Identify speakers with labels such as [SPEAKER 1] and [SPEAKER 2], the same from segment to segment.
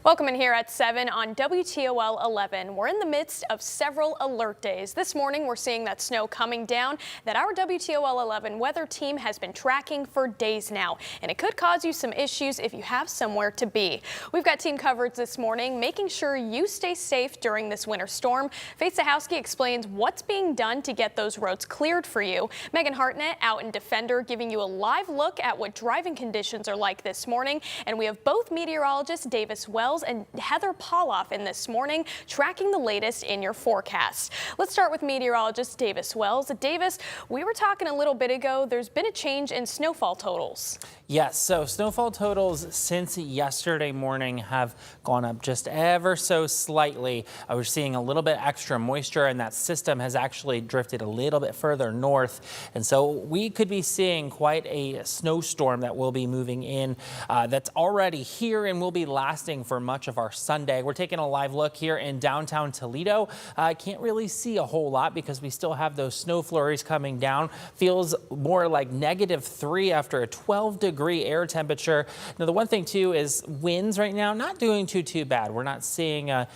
[SPEAKER 1] Welcome in here at 7 on WTOL 11. We're in the midst of several alert days. This morning, we're seeing that snow coming down that our WTOL 11 weather team has been tracking for days now, and it could cause you some issues if you have somewhere to be. We've got team coverage this morning, making sure you stay safe during this winter storm. Faith Sahowski explains what's being done to get those roads cleared for you. Megan Hartnett out in Defender giving you a live look at what driving conditions are like this morning. And we have both meteorologists Davis Wells and Heather Poloff in this morning, tracking the latest in your forecast. Let's start with meteorologist Davis Wells. Davis, we were talking a little bit ago, there's been a change in snowfall totals.
[SPEAKER 2] Yes, so snowfall totals since yesterday morning have gone up just ever so slightly. We're seeing a little bit extra moisture, and that system has actually drifted a little bit further north. And so we could be seeing quite a snowstorm that will be moving in that's already here and will be lasting for much of our Sunday. We're taking a live look here in downtown Toledo. Can't really see a whole lot because we still have those snow flurries coming down. Feels more like -3 after a 12-degree air temperature. Now, the one thing too is winds right now not doing too bad. We're not seeing a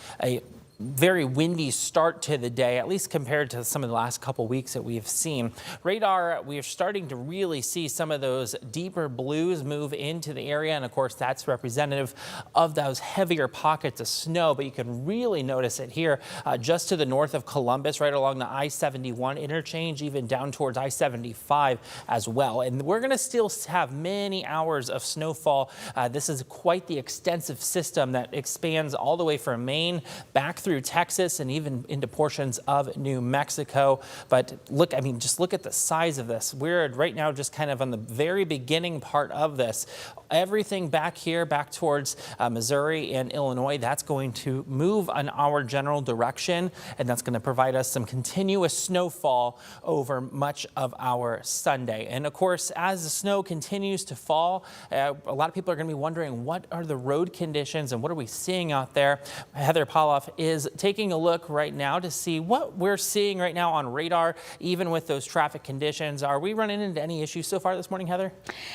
[SPEAKER 2] very windy start to the day, at least compared to some of the last couple weeks that we've seen. Radar, we are starting to really see some of those deeper blues move into the area, and of course that's representative of those heavier pockets of snow, but you can really notice it here just to the north of Columbus, right along the I-71 interchange, even down towards I-75 as well. And we're going to still have many hours of snowfall. This is quite the extensive system that expands all the way from Maine back through Texas and even into portions of New Mexico. But look, I mean, just look at the size of this. We're right now just kind of on the very beginning part of this. Everything back here, back towards Missouri and Illinois, that's going to move in our general direction, and that's going to provide us some continuous snowfall over much of our Sunday. And of course, as the snow continues to fall, a lot of people are going to be wondering, what are the road conditions and what are we seeing out there? Heather Poloff is taking a look right now to see what we're seeing right now on radar, even with those traffic conditions. Are we running into any issues so far this morning, Heather?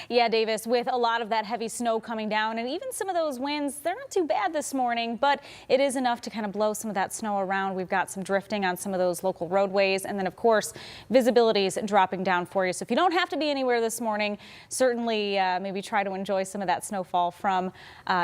[SPEAKER 3] Yeah, Davis, with a lot of that heavy snow coming down and even some of those winds, they're not too bad this morning, but it is enough to kind of blow some of that snow around. We've got some drifting on some of those local roadways, and then of course visibility is dropping down for you. So if you don't have to be anywhere this morning, certainly maybe try to enjoy some of that snowfall from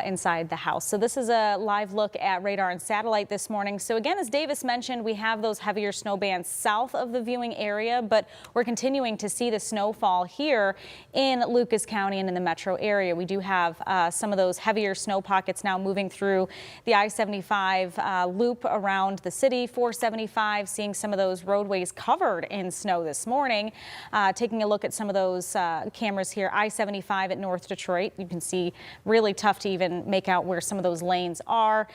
[SPEAKER 3] inside the house. So this is a live look at radar and satellite this morning. So again, as Davis mentioned, we have those heavier snow bands south of the viewing area, but we're continuing to see the snowfall here in Lucas County and in the metro area. We do have some of those heavier snow pockets now moving through the I-75 loop around the city, 475, seeing some of those roadways covered in snow this morning. Taking a look at some of those cameras here, I-75 at North Detroit, you can see really tough to even make out where some of those lanes are.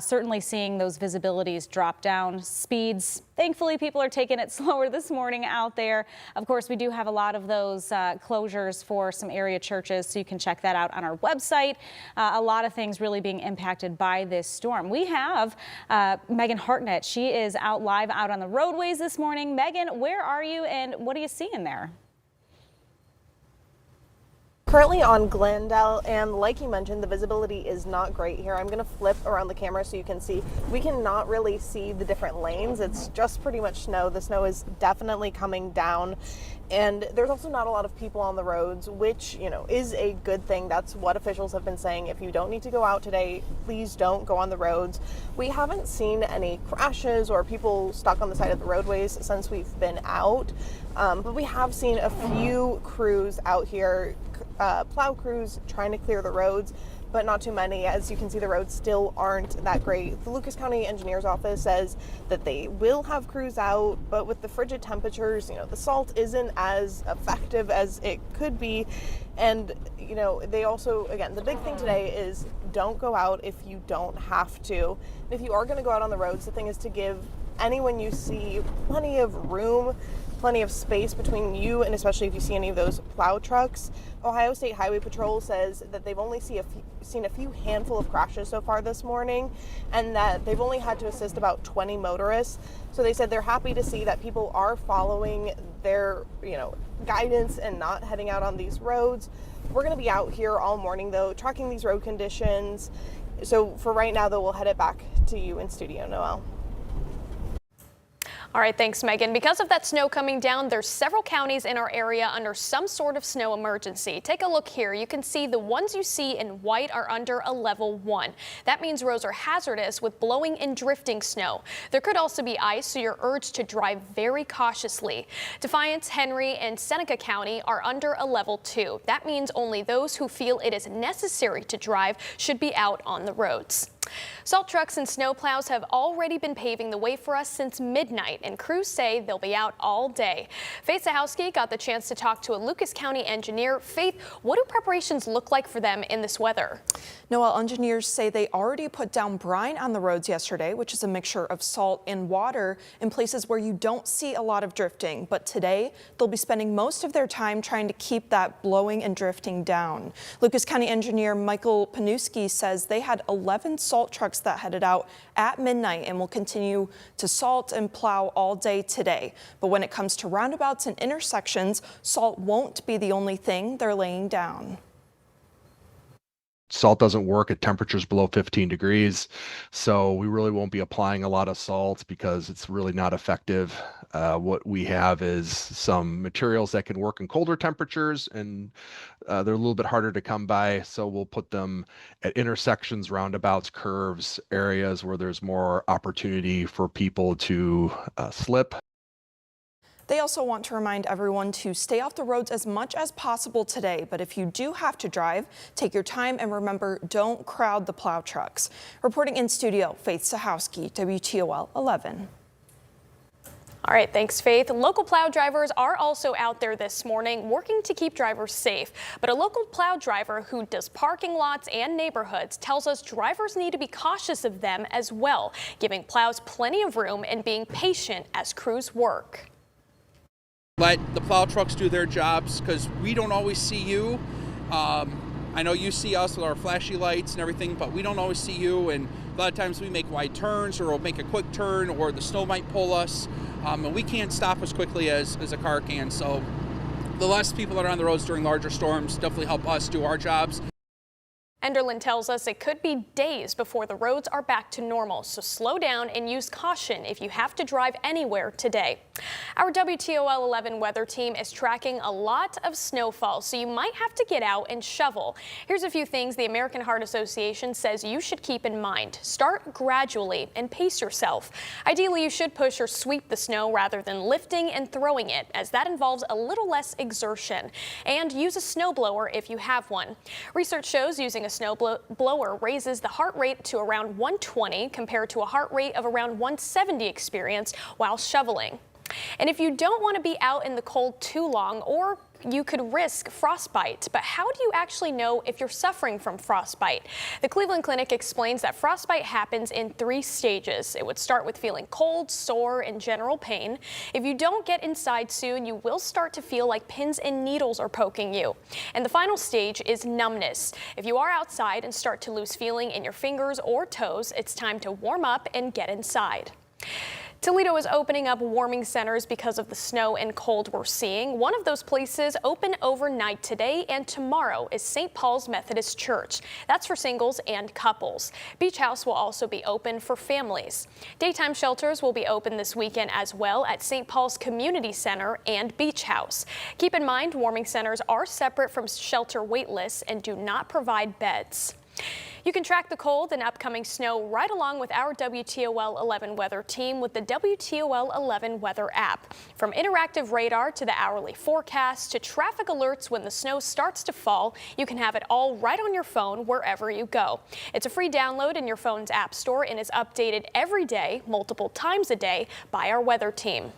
[SPEAKER 3] Certainly seeing those visibilities drop down, speeds. Thankfully, people are taking it slower this morning out there. Of course, we do have a lot of those closures for some area churches, so you can check that out on our website. A lot of things really being impacted by this storm. We have Megan Hartnett. She is out live out on the roadways this morning. Megan, where are you and what are you seeing there?
[SPEAKER 4] Currently on Glendale, and like you mentioned, the visibility is not great here. I'm going to flip around the camera so you can see. We cannot really see the different lanes. It's just pretty much snow. The snow is definitely coming down, and there's also not a lot of people on the roads, which, you know, is a good thing. That's what officials have been saying. If you don't need to go out today, please don't go on the roads. We haven't seen any crashes or people stuck on the side of the roadways since we've been out, but we have seen a few crews out here, plow crews trying to clear the roads, but not too many. As you can see, the roads still aren't that great. The Lucas County Engineer's Office says that they will have crews out, but with the frigid temperatures, you know, the salt isn't as effective as it could be. And, you know, they also, again, the big thing today is don't go out if you don't have to. If you are going to go out on the roads, the thing is to give anyone you see plenty of room, plenty of space between you, and especially if you see any of those plow trucks. Ohio State Highway Patrol says that they've only seen a few handful of crashes so far this morning, and that they've only had to assist about 20 motorists. So they said they're happy to see that people are following their, guidance and not heading out on these roads. We're going to be out here all morning though, tracking these road conditions. So for right now, though, we'll head it back to you in studio, Noelle.
[SPEAKER 1] All right, thanks, Megan. Because of that snow coming down, there's several counties in our area under some sort of snow emergency. Take a look here. You can see the ones you see in white are under a level 1. That means roads are hazardous with blowing and drifting snow. There could also be ice, so you're urged to drive very cautiously. Defiance, Henry, and Seneca County are under a level 2. That means only those who feel it is necessary to drive should be out on the roads. Salt trucks and snow plows have already been paving the way for us since midnight, and crews say they'll be out all day. Faith Zahowski got the chance to talk to a Lucas County engineer. Faith, what do preparations look like for them in this weather?
[SPEAKER 5] Noel, engineers say they already put down brine on the roads yesterday, which is a mixture of salt and water in places where you don't see a lot of drifting. But today, they'll be spending most of their time trying to keep that blowing and drifting down. Lucas County engineer Michael Panuski says they had 11 salt trucks that headed out at midnight and will continue to salt and plow all day today. But when it comes to roundabouts and intersections, salt won't be the only thing they're laying down.
[SPEAKER 6] Salt doesn't work at temperatures below 15 degrees, so we really won't be applying a lot of salt because it's really not effective. What we have is some materials that can work in colder temperatures, and they're a little bit harder to come by, so we'll put them at intersections, roundabouts, curves, areas where there's more opportunity for people to slip.
[SPEAKER 5] They also want to remind everyone to stay off the roads as much as possible today, but if you do have to drive, take your time and remember, don't crowd the plow trucks. Reporting in studio, Faith Zahowski, WTOL 11.
[SPEAKER 1] All right, thanks, Faith. Local plow drivers are also out there this morning working to keep drivers safe. But a local plow driver who does parking lots and neighborhoods tells us drivers need to be cautious of them as well, giving plows plenty of room and being patient as crews work.
[SPEAKER 7] Let the plow trucks do their jobs because we don't always see you. I know you see us with our flashy lights and everything, but we don't always see you. And a lot of times we make wide turns, or we'll make a quick turn, or the snow might pull us. And we can't stop as quickly as a car can. So the less people that are on the roads during larger storms definitely help us do our jobs.
[SPEAKER 1] Enderlin tells us it could be days before the roads are back to normal, so slow down and use caution if you have to drive anywhere today. Our WTOL 11 weather team is tracking a lot of snowfall, so you might have to get out and shovel. Here's a few things the American Heart Association says you should keep in mind. Start gradually and pace yourself. Ideally, you should push or sweep the snow rather than lifting and throwing it, as that involves a little less exertion. And use a snowblower if you have one. Research shows using a snowblower raises the heart rate to around 120 compared to a heart rate of around 170 experienced while shoveling. And if you don't want to be out in the cold too long, or you could risk frostbite. But how do you actually know if you're suffering from frostbite? The Cleveland Clinic explains that frostbite happens in 3 stages. It would start with feeling cold, sore, and general pain. If you don't get inside soon, you will start to feel like pins and needles are poking you. And the final stage is numbness. If you are outside and start to lose feeling in your fingers or toes, it's time to warm up and get inside. Toledo is opening up warming centers because of the snow and cold we're seeing. One of those places open overnight today and tomorrow is St. Paul's Methodist Church. That's for singles and couples. Beach House will also be open for families. Daytime shelters will be open this weekend as well at St. Paul's Community Center and Beach House. Keep in mind, warming centers are separate from shelter wait lists and do not provide beds. You can track the cold and upcoming snow right along with our WTOL 11 weather team with the WTOL 11 weather app. From interactive radar to the hourly forecast to traffic alerts when the snow starts to fall, you can have it all right on your phone wherever you go. It's a free download in your phone's app store and is updated every day, multiple times a day, by our weather team.